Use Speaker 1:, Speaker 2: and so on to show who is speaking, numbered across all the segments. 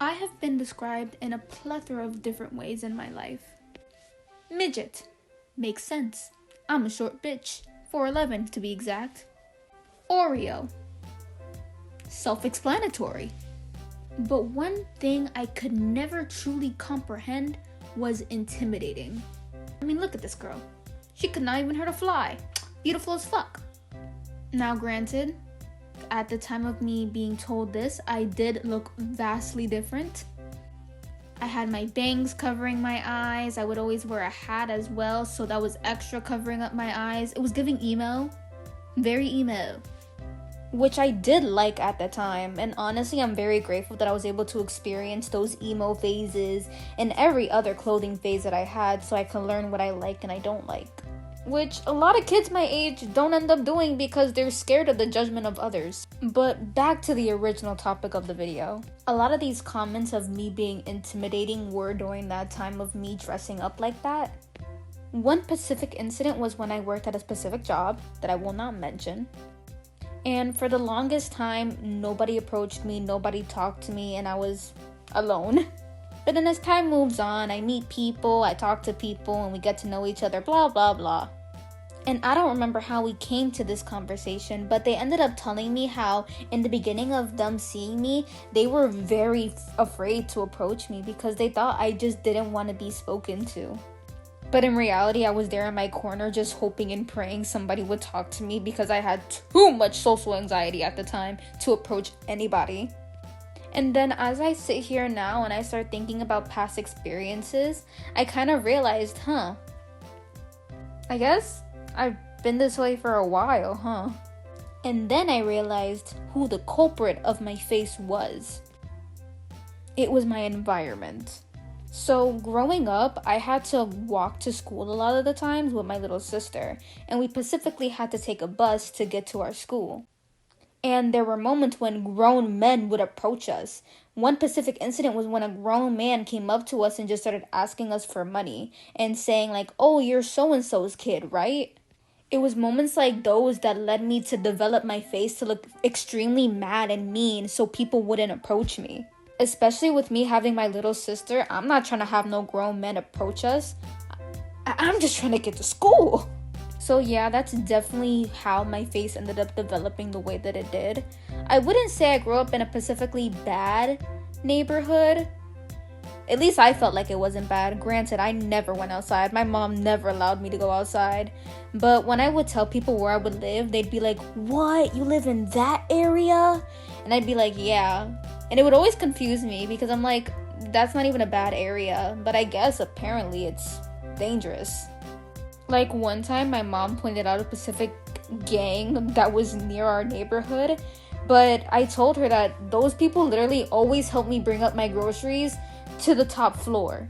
Speaker 1: I have been described in a plethora of different ways in my life. Midget. Makes sense. I'm a short bitch. 4'11" to be exact. Oreo. Self-explanatory. But one thing I could never truly comprehend was intimidating. I mean, look at this girl. She could not even hurt a fly. Beautiful as fuck. Now granted, at the time of me being told this, I did look vastly different. I had my bangs covering my eyes. I would always wear a hat as well, so that was extra covering up my eyes. It was giving emo. Very emo. Which I did like at the time, and honestly I'm very grateful that I was able to experience those emo phases and every other clothing phase that I had, so I can learn what I like and I don't like. Which a lot of kids my age don't end up doing because they're scared of the judgment of others. But back to the original topic of the video. A lot of these comments of me being intimidating were during that time of me dressing up like that. One specific incident was when I worked at a specific job that I will not mention. And for the longest time, nobody approached me, nobody talked to me, and I was alone. But then as time moves on, I meet people, I talk to people, and we get to know each other, blah, blah, blah. And I don't remember how we came to this conversation, but they ended up telling me how in the beginning of them seeing me, they were very afraid to approach me because they thought I just didn't want to be spoken to. But in reality, I was there in my corner just hoping and praying somebody would talk to me because I had too much social anxiety at the time to approach anybody. And then as I sit here now and I start thinking about past experiences, I kind of realized, I guess I've been this way for a while, And then I realized who the culprit of my face was. It was my environment. So growing up, I had to walk to school a lot of the times with my little sister, and we specifically had to take a bus to get to our school. And there were moments when grown men would approach us. One specific incident was when a grown man came up to us and just started asking us for money and saying like, "Oh, you're so-and-so's kid, right?" It was moments like those that led me to develop my face to look extremely mad and mean so people wouldn't approach me. Especially with me having my little sister, I'm not trying to have no grown men approach us. I'm just trying to get to school. So yeah, that's definitely how my face ended up developing the way that it did. I wouldn't say I grew up in a specifically bad neighborhood. At least I felt like it wasn't bad. Granted, I never went outside. My mom never allowed me to go outside. But when I would tell people where I would live, they'd be like, "What? You live in that area?" And I'd be like, "Yeah." And it would always confuse me because I'm like, that's not even a bad area. But I guess apparently it's dangerous. Like one time my mom pointed out a specific gang that was near our neighborhood. But I told her that those people literally always help me bring up my groceries to the top floor.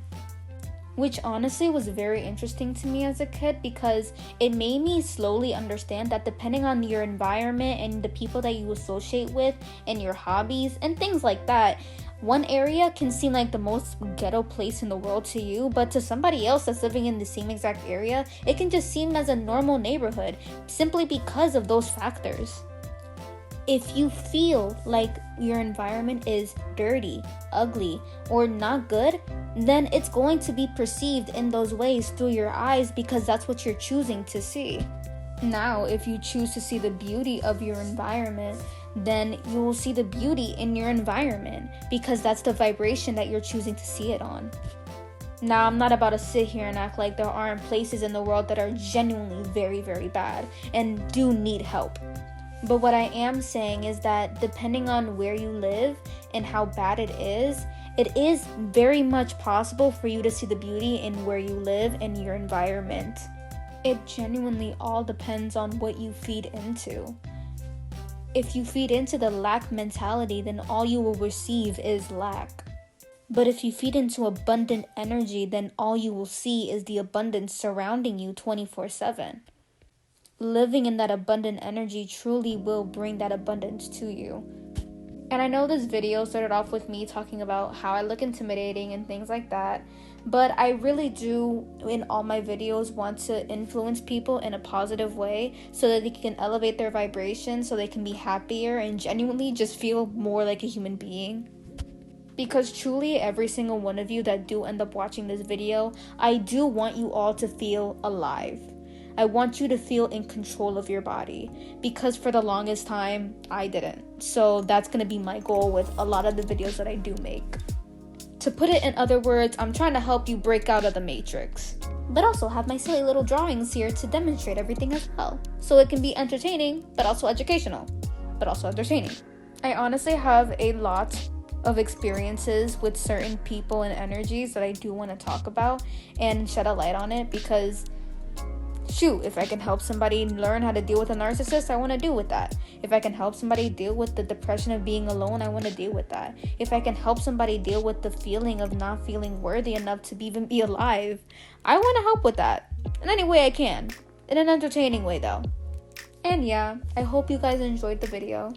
Speaker 1: Which honestly was very interesting to me as a kid because it made me slowly understand that depending on your environment and the people that you associate with and your hobbies and things like that, one area can seem like the most ghetto place in the world to you, but to somebody else that's living in the same exact area, it can just seem as a normal neighborhood simply because of those factors. If you feel like your environment is dirty, ugly, or not good, then it's going to be perceived in those ways through your eyes because that's what you're choosing to see. Now, if you choose to see the beauty of your environment, then you will see the beauty in your environment because that's the vibration that you're choosing to see it on. Now, I'm not about to sit here and act like there aren't places in the world that are genuinely very, very bad and do need help. But what I am saying is that depending on where you live and how bad it is very much possible for you to see the beauty in where you live and your environment. It genuinely all depends on what you feed into. If you feed into the lack mentality, then all you will receive is lack. But if you feed into abundant energy, then all you will see is the abundance surrounding you 24/7. Living in that abundant energy truly will bring that abundance to you. And I know this video started off with me talking about how I look intimidating and things like that, but I really do, in all my videos, want to influence people in a positive way so that they can elevate their vibration, so they can be happier and genuinely just feel more like a human being. Because truly, every single one of you that do end up watching this video, I do want you all to feel alive. I want you to feel in control of your body, because for the longest time, I didn't. So that's going to be my goal with a lot of the videos that I do make. To put it in other words, I'm trying to help you break out of the matrix. But also have my silly little drawings here to demonstrate everything as well. So it can be entertaining, but also educational, but also entertaining. I honestly have a lot of experiences with certain people and energies that I do want to talk about and shed a light on it, because shoot, if I can help somebody learn how to deal with a narcissist, I want to deal with that. If I can help somebody deal with the depression of being alone, I want to deal with that. If I can help somebody deal with the feeling of not feeling worthy enough to even be alive, I want to help with that in any way I can. In an entertaining way though. And yeah, I hope you guys enjoyed the video.